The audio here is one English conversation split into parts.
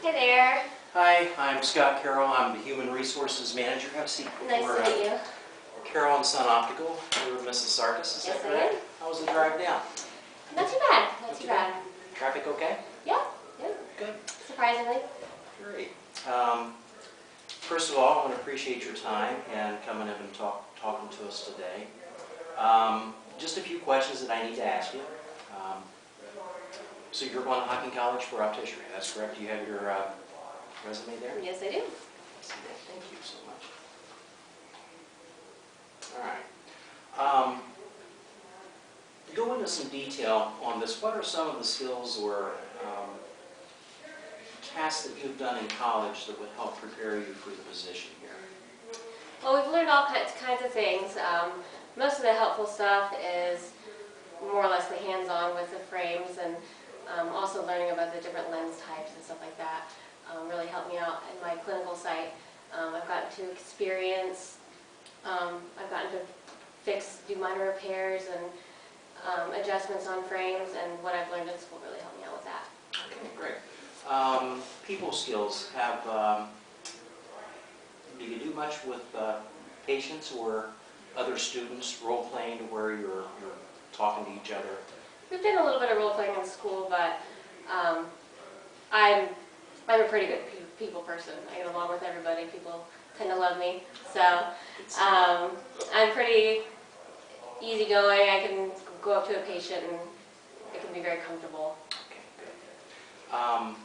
Hey there. Hi, I'm Scott Carroll. I'm the Human Resources Manager. Have a seat. Nice to meet you. Carroll and Son Optical. You're Mrs. Sarkis, is that correct? How was the drive down? Not too bad. Not too bad. Traffic okay? Yeah. Yeah. Good. Surprisingly. Great. First of all, I want to appreciate your time and coming in and talking to us today. Just a few questions that I need to ask you. So you're going to Hocking College for opticianry, that's correct? Do you have your resume there? Yes, I do. Thank you so much. All right. Go into some detail on this. What are some of the skills or tasks that you've done in college that would help prepare you for the position here? Well, we've learned all kinds of things. Most of the helpful stuff is more or less the hands-on with the frames, and also learning about the different lens types and stuff like that really helped me out in my clinical site. I've gotten to experience, I've gotten to do minor repairs and adjustments on frames, and what I've learned in school really helped me out with that. Okay, great. People skills. Do you do much with patients or other students, role-playing to where you're talking to each other? We've done a little bit of role-playing in school, but I'm a pretty good people person. I get along with everybody. People tend to love me. So I'm pretty easygoing. I can go up to a patient and it can be very comfortable. Okay, good.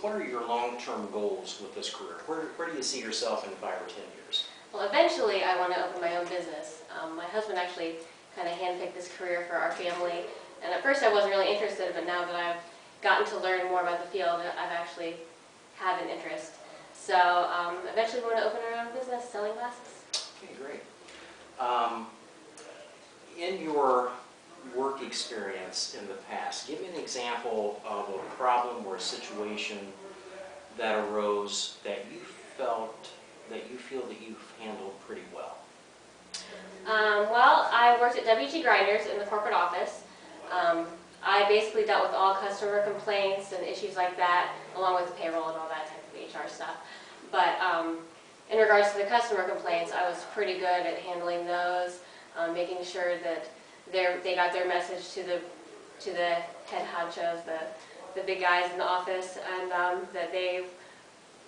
What are your long-term goals with this career? Where do you see yourself in 5 or 10 years? Well, eventually I want to open my own business. My husband actually kind of handpicked this career for our family. And at first I wasn't really interested, but now that I've gotten to learn more about the field, I've actually had an interest. So eventually we want to open our own business selling glasses. Okay, great. In your work experience in the past, give me an example of a problem or a situation that arose that you feel that you've handled pretty well. Well, I worked at WG Grinders in the corporate office. I basically dealt with all customer complaints and issues like that, along with payroll and all that type of HR stuff. But in regards to the customer complaints, I was pretty good at handling those, making sure that they got their message to the head honchos, the big guys in the office, and that they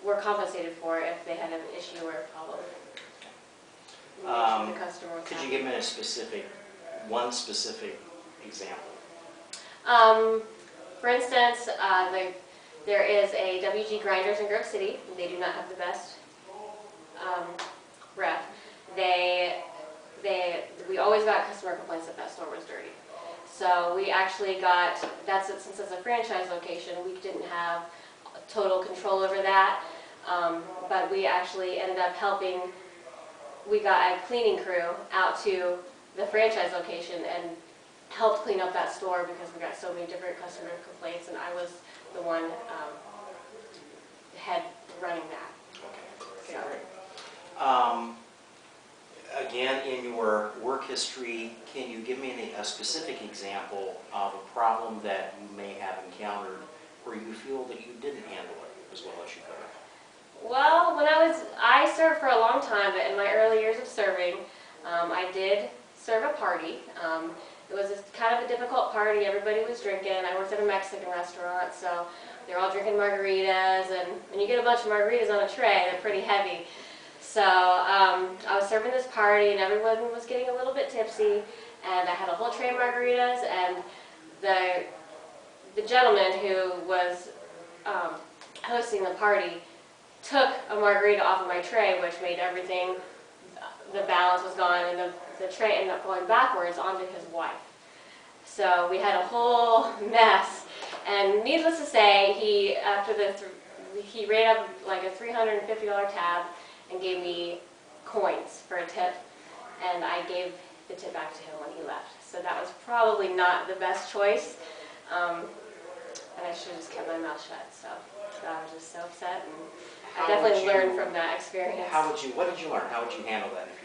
were compensated for if they had an issue or a problem. Make sure the customer was could happy. you give me one specific example? For instance, there is a WG Grinders in Grove City. They do not have the best rep. We always got customer complaints that store was dirty. So we actually got, since it's a franchise location, we didn't have total control over that. But we actually ended up helping. We got a cleaning crew out to the franchise location and helped clean up that store because we got so many different customer complaints, and I was the one head running that. Okay, So. great. Again, in your work history, can you give me a specific example of a problem that you may have encountered where you feel that you didn't handle it as well as you could have? Well, I served for a long time, but in my early years of serving, I did serve a party. It was kind of a difficult party. Everybody was drinking. I worked at a Mexican restaurant, so they're all drinking margaritas, and when you get a bunch of margaritas on a tray, they're pretty heavy. So I was serving this party, and everyone was getting a little bit tipsy, and I had a whole tray of margaritas, and the gentleman who was hosting the party took a margarita off of my tray, which made everything, the balance was gone, and the tray ended up going backwards onto his wife. So we had a whole mess, and needless to say, he ran up like a $350 tab and gave me coins for a tip, and I gave the tip back to him when he left. So that was probably not the best choice, and I should have just kept my mouth shut. So I was just so upset, and I definitely learned from that experience. What did you learn? How would you handle that in the future?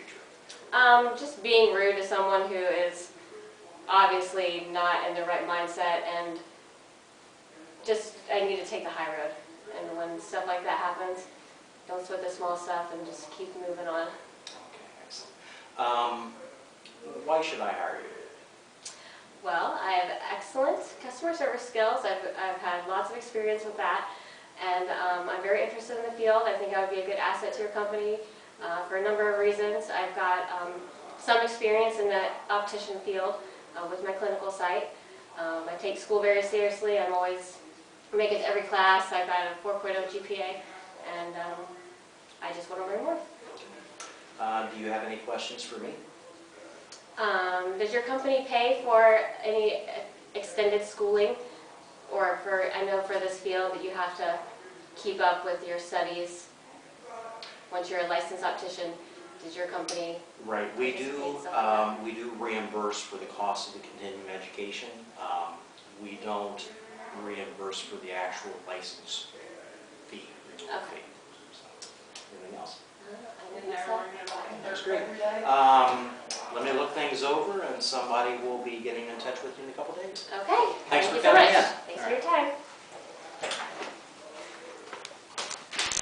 Just being rude to someone who is obviously not in the right mindset, and I need to take the high road And when stuff like that happens, don't sweat the small stuff and just keep moving on. Okay, excellent. Why should I hire you? Well, I have excellent customer service skills. I've had lots of experience with that, and I'm very interested in the field. I think I would be a good asset to your company for a number of reasons. I've got some experience in the optician field with my clinical site. I take school very seriously. I'm always making it to every class. I've got a 4.0 GPA, and I just want to learn more. Do you have any questions for me? Does your company pay for any extended schooling? Or I know for this field that you have to keep up with your studies once you're a licensed optician. Does your company? Right, we do reimburse for the cost of the continuing education. We don't reimburse for the actual license fee. Okay. Anything else? I think so. That's great. Let me look things over, and somebody will be getting in touch with you in a couple days. Okay.